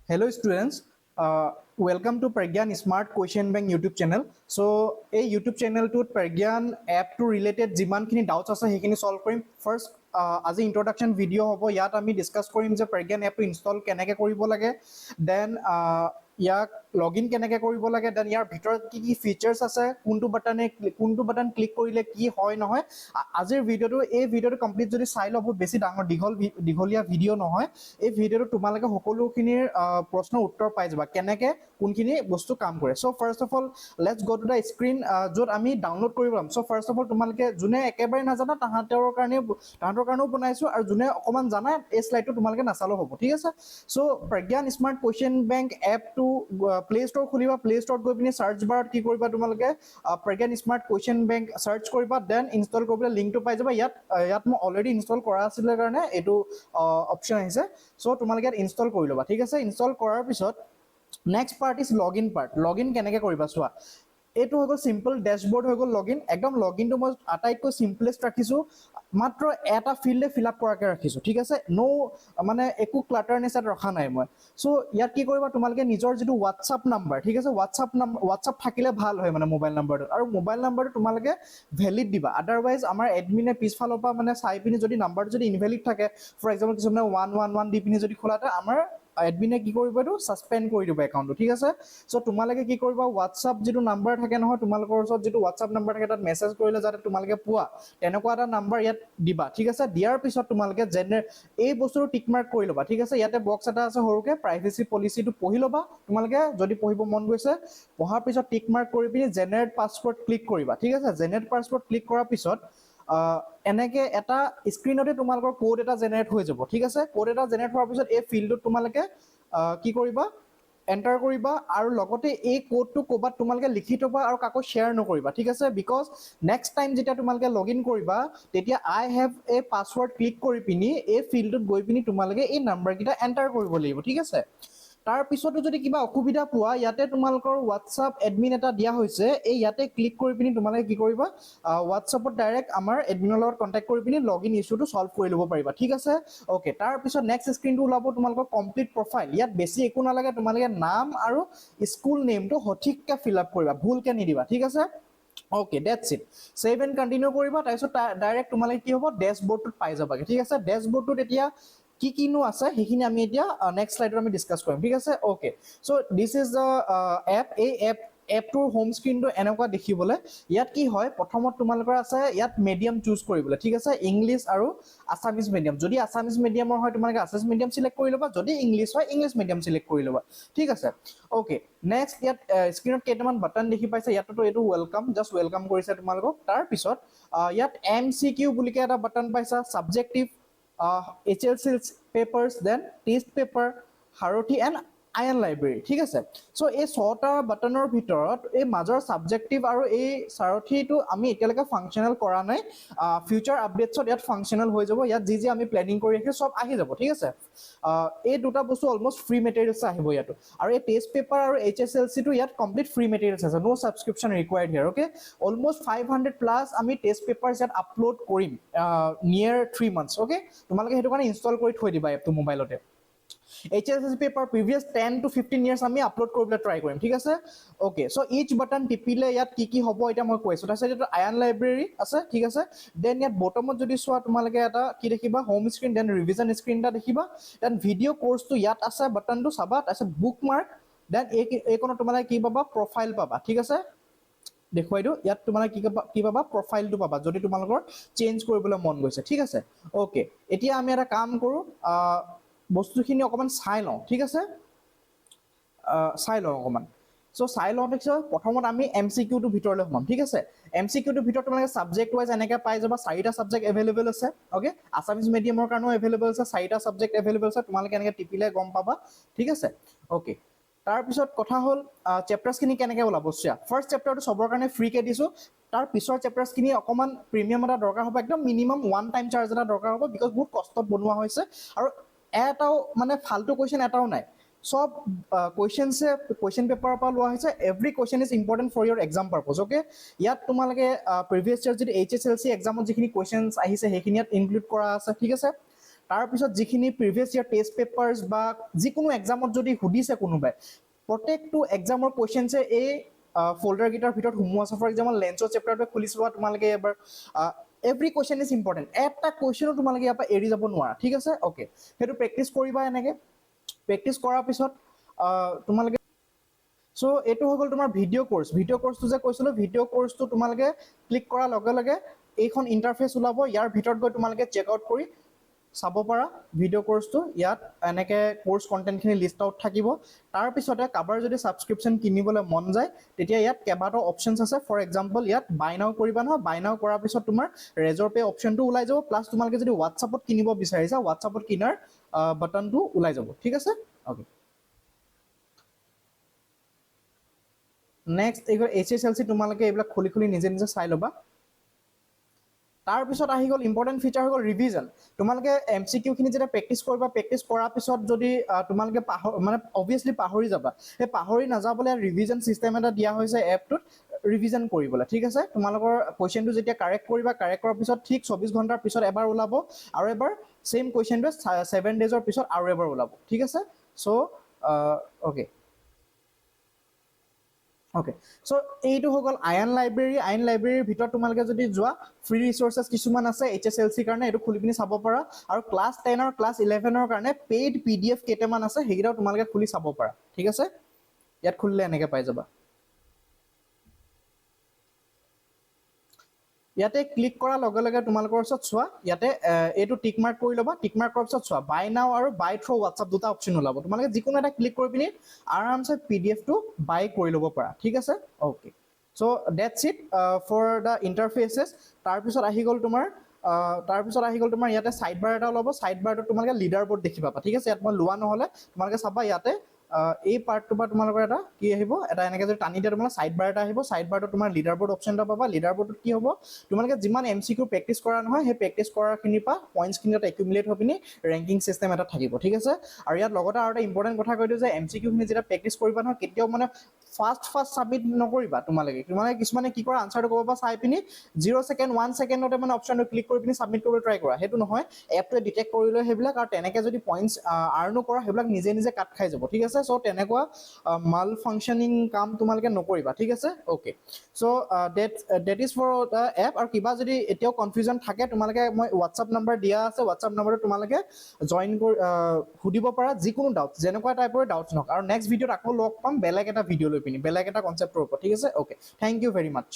Hello students, welcome to Pragyan Smart Question Bank YouTube channel. So এই YouTube channel টোত Pragyan app to related যিমানখিনি doubts আছে সেইখিনি solve কৰিম. First আজি introduction video হ'ব, ইয়াত আমি discuss কৰিম যে Pragyan app টো install কেনেকৈ কৰিব লাগে, then ইয়াক লগইন কেনেকৈ কৰিব লাগে, দেন ইয়াৰ ভিতৰত কি কি ফিচাৰ্ছ আছে, কোনটো বাটন ক্লিক কৰিলে কি হয় নহয়। আজিৰ ভিডিঅ'টো কমপ্লিট যদি চাই লওঁ, বহুত বেছি দীঘলীয়া ভিডিঅ' নহয়। এই ভিডিঅ'টো তোমালোকে সকলোখিনিৰ প্ৰশ্নৰ উত্তৰ পাই যাবা, কেনেকৈ কোনখিনি বস্তু কাম কৰে। চ' ফাৰ্ষ্ট অফ অল লেটছ গ' টু দ্য স্ক্ৰীন য'ত আমি ডাউনলোড কৰিব পাম। চ' ফাৰ্ষ্ট অফ অল তোমালোকে যোনে একেবাৰে নাজানা তাহাঁতৰ কাৰণেও বনাইছোঁ, আৰু যোনে অকণমান জানা এই শ্লাইডটো তোমালোকে নাচালেও হ'ব, ঠিক আছে। So' Pragyan smart question bank এপটো প্লে ষ্ট'ৰ খুলিবা, প্লে ষ্ট'ৰত গৈ পিনি চাৰ্চ বাৰত কি কৰিবা, তোমালোকে Pragyan smart question bank search কৰিবা, দেন ইনষ্টল কৰিবলৈ লিংকটো পাই যাবা। ইয়াত মই অলৰেডি ইনষ্টল কৰা আছিলে কাৰণে এইটো অপশ্যন আহিছে। চ' তোমালোকে ইয়াত ইনষ্টল কৰি ল'বা, ঠিক আছে। ইনষ্টল কৰাৰ পিছত next part is login part. Login কেনেকৈ কৰিবা চোৱা, এইটো হৈ গ'ল চিম্পল ডেছবৰ্ড হৈ গ'ল লগইন। একদম লগইনটো মই আটাইতকৈ চিম্পলেষ্ট ৰাখিছোঁ, মাত্ৰ এটা ফিল্ডে ফিল আপ কৰাকৈ ৰাখিছোঁ, ঠিক আছে। মানে একো ক্লাটাৰনেছ ইয়াত ৰখা নাই মই। চ' ইয়াত কি কৰিবা, তোমালোকে নিজৰ যিটো হোৱাটছআপ নাম্বাৰ, ঠিক আছে, হোৱাটছআপ থাকিলে ভাল হয় মানে মোবাইল নাম্বাৰটো, আৰু মোবাইল নাম্বাৰটো তোমালোকে ভেলিড দিবা। আদাৰৱাইজ আমাৰ এডমিনে পিছফালৰ পৰা মানে চাই পিনি যদি নাম্বাৰটো যদি ইনভেলিড থাকে, ফৰ এক্সাম্পল কিছুমানে 111 দি পিনি যদি খোলাতে, আমাৰ এডমিনে কি কৰিব, এইটো ছাছপেণ্ড কৰি দিব একাউণ্টটো, ঠিক আছে। চ' তোমালোকে কি কৰিবা, হোৱাটছআপ যিটো নাম্বাৰ থাকে নহয়, তোমালোকৰ ওচৰত যিটো হোৱাটছআপ নাম্বাৰ থাকে, তাত মেছেজ কৰিলে যাতে তোমালোকে পোৱা, তেনেকুৱা এটা নাম্বাৰ ইয়াত দিবা, ঠিক আছে। দিয়াৰ পিছত তোমালোকে এই বস্তুটো টিক মাৰ্ক কৰি ল'বা, ঠিক আছে। ইয়াতে বক্স এটা আছে সৰুকৈ, প্ৰাইভেচি পলিচিটো পঢ়ি ল'বা তোমালোকে যদি পঢ়িব মন গৈছে। পঢ়াৰ পিছত টিক মাৰ্ক কৰি পিনি জেনেৰেট পাছৱৰ্ড ক্লিক কৰিবা, ঠিক আছে। জেনেৰেট পাছৱৰ্ড ক্লিক কৰাৰ পিছত এনেকৈ এটা স্ক্ৰীণতে তোমালোকৰ কোড এটা জেনেৰেট হৈ যাব, ঠিক আছে। কোড এটা জেনেৰেট হোৱাৰ পিছত এই ফিল্ডটোত তোমালোকে কি কৰিবা, এণ্টাৰ কৰিবা, আৰু লগতে এই কোডটো ক'ৰবাত তোমালোকে লিখি থবা আৰু কাকো শ্বেয়াৰ নকৰিবা, ঠিক আছে। বিকজ নেক্সট টাইম যেতিয়া তোমালোকে লগ ইন কৰিবা, তেতিয়া আই হেভ এ পাছৱৰ্ড ক্লিক কৰি পিনি এই ফিল্ডটোত গৈ পিনি তোমালোকে এই নাম্বাৰকেইটা এণ্টাৰ কৰিব লাগিব, ঠিক আছে। তাৰপিছতো যদি কিবা অসুবিধা পোৱা, ইয়াতে তোমালোকৰ হোৱাটছআপ এডমিন এটা দিয়া হৈছে, এই ইয়াতে ক্লিক কৰি পিনি তোমালোকে কি কৰিবা, হোৱাটছআপত ডাইৰেক্ট আমাৰ এডমিনৰ লগত কণ্টেক্ট কৰি পিনি লগ ইন ইছ্যুটো ছল্ভ কৰি ল'ব পাৰিবা, ঠিক আছে। অ'কে, তাৰপিছত নেক্সট স্ক্ৰীণটো ওলাব তোমালোকৰ কমপ্লিট প্ৰফাইল। ইয়াত বেছি একো নালাগে, তোমালোকে নাম আৰু স্কুল নেমটো সঠিককৈ ফিল আপ কৰিবা, ভুলকৈ নিদিবা, ঠিক আছে। Okay, that's it. Save and continue কৰিবা, তাৰপিছত ডাইৰেক্ট তোমালোকে কি হ'ব, ডেছবৰ্ডটোত পাই যাবাগে, ঠিক আছে। ডেছবৰ্ডটোত এতিয়া কিনো আছে সেইখিনি আমি এতিয়া নেক্সট শ্লাইডত আমি ডিছকাছ কৰিম, ঠিক আছে। Okay, so' this is the app. এই এপটোৰ হোম স্ক্ৰীণটো এনেকুৱা দেখিবলৈ। ইয়াত কি হয়, প্ৰথমত তোমালোকৰ আছে ইয়াত মিডিয়াম চুজ কৰিবলৈ, ঠিক আছে, ইংলিছ আৰু আছামিজ মিডিয়াম। যদি আছামিজ মিডিয়ামৰ হয় তোমালোকে আছামিজ মিডিয়াম চিলেক্ট কৰি ল'বা, যদি ইংলিছ হয় ইংলিছ মিডিয়াম চিলেক্ট কৰি ল'বা, ঠিক আছে। অ'কে, নেক্সট ইয়াত স্ক্ৰীণত কেইটামান বাটন দেখি পাইছে, ইয়াততো এইটো ৱেলকাম, জাষ্ট ৱেলকাম কৰিছে তোমালোকক। তাৰপিছত ইয়াত MCQ বুলিকে এটা বাটন পাইছা, subjective, HLC papers, then test paper, Sarathi and Ayan library, ঠিক আছে। চ' এই 6টা বাটনৰ ভিতৰত এই মাজৰ ছাবজেক্টিভ আৰু এই সাৰথিটো আমি এতিয়ালৈকে ফাংচনেল কৰা নাই। ফিউচাৰ আপডেটছত ইয়াত ফাংচনেল হৈ যাব, ইয়াত যি আমি প্লেনিং কৰি ৰাখিছোঁ চব আহি যাব, ঠিক আছে। এই দুটা বস্তু অলমষ্ট ফ্ৰী মেটেৰিয়েলছ আহিব ইয়াতো, আৰু এই টেষ্ট পেপাৰ আৰু HSLCটো ইয়াত কমপ্লিট ফ্ৰী মেটেৰিয়েলছ আছে, ন' ছাবস্ক্ৰিপশ্যন ৰিকুৱাৰ্ড হিয়াৰ, অ'কে। অলমষ্ট 500+ আমি টেষ্ট পেপাৰ্ছ ইয়াত আপলোড কৰিম নিয়েৰ 3 months, অ'কে। তোমালোকে সেইটো কাৰণে ইনষ্টল কৰি থৈ দিবা এপটো মোবাইলতে। HSLC paper previous 10 to 15 years আমি আপলোড কৰিবলৈ ট্ৰাই কৰিম, ঠিক আছে। অ'কে, চ' ইচ বাটন টিপিলে ইয়াত কি হ'ব এতিয়া মই কৈছোঁ। তাৰপিছত এইটো আয়ন লাইব্ৰেৰী আছে, ঠিক আছে। দেন ইয়াত বটমত যদি চোৱা তোমালোকে এটা কি দেখিবা, home screen, then revision screen এটা দেখিবা, দেন ভিডিঅ' কৰ্চটো ইয়াত আছে, বাটনটো চাবা, তাৰপিছত বুক মাৰ্ক, দেন এইকণত তোমালোকে কি পাবা, প্ৰফাইল পাবা, ঠিক আছে। দেখুৱাই দিওঁ, ইয়াত তোমালোকে কি পাবা, প্ৰফাইলটো পাবা যদি তোমালোকৰ চেঞ্জ কৰিবলৈ মন গৈছে, ঠিক আছে। অ'কে, এতিয়া আমি এটা কাম কৰোঁ, বস্তুখিনি অকণমান চাই লওঁ, ঠিক আছে। চাই লওঁ অকণমান। চ' চাই লওঁ, দেখিছোঁ প্ৰথমত আমি MCQটোৰ ভিতৰলৈ সোমাম, ঠিক আছে। MCQটোৰ ভিতৰত তোমালোকে ছাবজেক্ট ৱাইজ এনেকৈ পাই যাবা, 4টা ছাবজেক্ট এভেইলেবল আছে, অ'কে। আছামিজ মিডিয়ামৰ কাৰণেও এভেইলেবল আছে, 4টা ছাবজেক্ট এভেইলেবল আছে, তোমালোকে এনেকৈ টিপিলে গম পাবা, ঠিক আছে। অ'কে, তাৰপিছত কথা হ'ল চেপ্টাৰ্ছখিনি কেনেকৈ ওলাব চোৱা। ফাৰ্ষ্ট চেপ্টাৰটো চবৰ কাৰণে ফ্ৰীকৈ দিছোঁ, তাৰ পিছৰ চেপ্টাৰ্ছখিনি অকণমান প্ৰিমিয়াম এটা দৰকাৰ হ'ব, একদম মিনিমাম 1 টাইম চাৰ্জ এটা দৰকাৰ হ'ব, বিকজ বহুত কষ্টত বনোৱা হৈছে, আৰু এটাও মানে ফাল্টু কুৱেশ্যন এটাও নাই, সব কুৱেশ্যন পেপাৰৰ পৰা লোৱা হৈছে। Every question is important for your exam purpose, okay. ইয়াত তোমালোকে প্ৰিভিয়াছ ইয়াৰ যদি HSLC এক্সামত যিখিনি কুৱেশ্যনছ আহিছে সেইখিনি ইয়াত ইনক্লুড কৰা আছে, ঠিক আছে। তাৰপিছত যিখিনি প্ৰিভিয়াছ ইয়াৰ টেষ্ট পেপাৰ্ছ বা যিকোনো এক্সামত যদি সুধিছে কোনোবাই প্ৰত্যেকটো এক্সামৰ কুৱেশ্যনছে এই ফল্ডাৰকেইটাৰ ভিতৰত সোমোৱা আছে ফৰ এক্সাম্পল লেন্সৰ চেপ্টাৰটো খুলি চোৱা তোমালোকে এবাৰ এভৰি কুৱেশ্যন ইজ ইম্পৰ্টেণ্ট এটা কুৱেশ্যনো তোমালোকে ইয়াৰ পৰা এৰি যাব নোৱাৰা ঠিক আছে অ'কে সেইটো প্ৰেক্টিছ কৰিবা এনেকৈ প্ৰেক্টিছ কৰাৰ পিছত তোমালোকে চ' এইটো হৈ গ'ল তোমাৰ ভিডিঅ' কোৰ্চটো যে কৈছিলোঁ ভিডিঅ' কোৰ্চটো তোমালোকে ক্লিক কৰাৰ লগে লগে এইখন ইণ্টাৰফেচ ওলাব ইয়াৰ ভিতৰত গৈ তোমালোকে চেক আউট কৰি চাব পাৰা ভিডিঅ' কোৰ্চটো ইয়াত এনেকৈ কোৰ্চ কণ্টেণ্টখিনি লিষ্ট আউট থাকিব তাৰপিছতে কাৰোবাৰ যদি ছাবস্ক্ৰিপশ্যন কিনিবলৈ মন যায় তেতিয়া ইয়াত কেইবাটাও অপশ্যনছ আছে ফৰ এক্সাম্পল ইয়াত বাই নাও কৰিবা নহয় বাই নাও কৰাৰ পিছত তোমাৰ ৰেজৰ পে' অপশ্যনটো ওলাই যাব প্লাছ তোমালোকে যদি হোৱাটছআপত কিনিব বিচাৰিছা হোৱাটছআপত কিনাৰ বাটনটো ওলাই যাব ঠিক আছে অ'কে নেক্সট এইবোৰ HSLC তোমালোকে এইবিলাক খুলি খুলি নিজে নিজে চাই ল'বা তাৰপিছত আহি গ'ল ইম্পৰ্টেণ্ট ফিচাৰ হৈ গ'ল ৰিভিজন তোমালোকে MCQখিনি যেতিয়া প্ৰেক্টিছ কৰিবা প্ৰেক্টিছ কৰাৰ পিছত যদি তোমালোকে মানে অবভিয়াছলি পাহৰি যাবা সেই পাহৰি নাযাবলৈ ৰিভিজন ছিষ্টেম এটা দিয়া হৈছে এপটোত ৰিভিজন কৰিবলৈ ঠিক আছে তোমালোকৰ কুৱেশ্যনটো যেতিয়া কাৰেক্ট কৰিবা কাৰেক্ট কৰাৰ পিছত ঠিক 24 ঘণ্টাৰ পিছত এবাৰ ওলাব আৰু এবাৰ ছেইম কুৱেশ্যনটোৱে 7 ডেজৰ পিছত আৰু এবাৰ ওলাব ঠিক আছে চ' অ'কে অ'কে চ' এইটো হৈ গ'ল আয়ন লাইব্ৰেৰীৰ ভিতৰত তোমালোকে যদি যোৱা ফ্ৰী ৰিচোৰ্চেছ কিছুমান আছে HSLCৰ কাৰণে এইটো খুলি পিনি চাব পাৰা আৰু ক্লাছ 10 আৰু ক্লাছ 11ৰ কাৰণে পেইড PDF কেইটামান আছে সেইকেইটাও তোমালোকে খুলি চাব পাৰা ঠিক আছে ইয়াত খুলিলে এনেকৈ পাই যাবা ইয়াতে ক্লিক কৰাৰ লগে লগে তোমালোকৰ ওচৰত চোৱা ইয়াতে এইটো টিক মাৰ্ক কৰি ল'বা টিক মাৰ্ক কৰাৰ পিছত চোৱা বাই নাও আৰু বাই থ্ৰু হোৱাটছআপ দুটা অপশ্যন ওলাব তোমালোকে যিকোনো এটা ক্লিক কৰি পিনি আৰামছে PDFটো বাই কৰি ল'ব পাৰা ঠিক আছে okay so' that's it for the interfaces তাৰপিছত আহি গ'ল তোমাৰ ইয়াতে ছাইড বাৰ এটা ওলাব ছাইড বাৰটোত তোমালোকে লিডাৰ বৰ্ড দেখি পাবা ঠিক আছে ইয়াত মই লোৱা নহ'লে তোমালোকে চাবা ইয়াতে এই পাৰ্টটোৰ পৰা তোমালোকৰ এটা কি আহিব এটা এনেকৈ যদি টানি দিয়া তোমালোকৰ ছাইড বাৰ এটা আহিব ছাইড বাৰটোত তোমাৰ লিডাৰ বৰ্ড অপশ্যন এটা পাবা লিডাৰ বৰ্ডত কি হ'ব তোমালোকে যিমান MCQ প্ৰেক্টিছ কৰা নহয় সেই প্ৰেক্টিছ কৰাখিনিৰ পৰা পইণ্টছখিনি এটা একিউমুলেট হৈ পিনি ৰেংকিং ছিষ্টেম এটা থাকিব ঠিক আছে আৰু ইয়াত লগতে আৰু এটা ইম্পৰ্টেণ্ট কথা কৈ দিওঁ যে MCQখিনি যেতিয়া প্ৰেক্টিছ কৰিবা নহয় কেতিয়াও মানে ফাষ্ট ছাবমিট নকৰিবা তোমালোকে কিছুমানে কি কৰা আনচাৰটো ক'ব পৰা চাই পিনি 0 ছেকেণ্ড 1 ছেকেণ্ডতে মানে অপশ্যনটো ক্লিক কৰি পিনি ছাবমিট কৰিবলৈ ট্ৰাই কৰা সেইটো নহয় এপটোৱে ডিটেক্ট কৰি লয় সেইবিলাক আৰু তেনেকৈ যদি পইণ্টছ আৰ্নো কৰা সেইবিলাক নিজে নিজে কাট খাই যাব ঠিক আছে চ' তেনেকুৱা মাল ফাংচনিং কাম তোমালোকে নকৰিবা ঠিক আছে okay so' that is for the app আৰু কিবা যদি এতিয়াও কনফিউজন থাকে তোমালোকে মই হোৱাটছআপ নাম্বাৰ দিয়া আছে হোৱাটছআপ নাম্বাৰটো তোমালোকে জইন কৰি সুধিব পাৰা যিকোনো ডাউট যেনেকুৱা টাইপৰে ডাউটছ নহওক আৰু নেক্সট ভিডিঅ'ত আকৌ লগ পাম বেলেগ এটা ভিডিঅ' লৈ পিনি বেলেগ এটা কনচেপ্টৰ ওপৰত ঠিক আছে okay thank you very much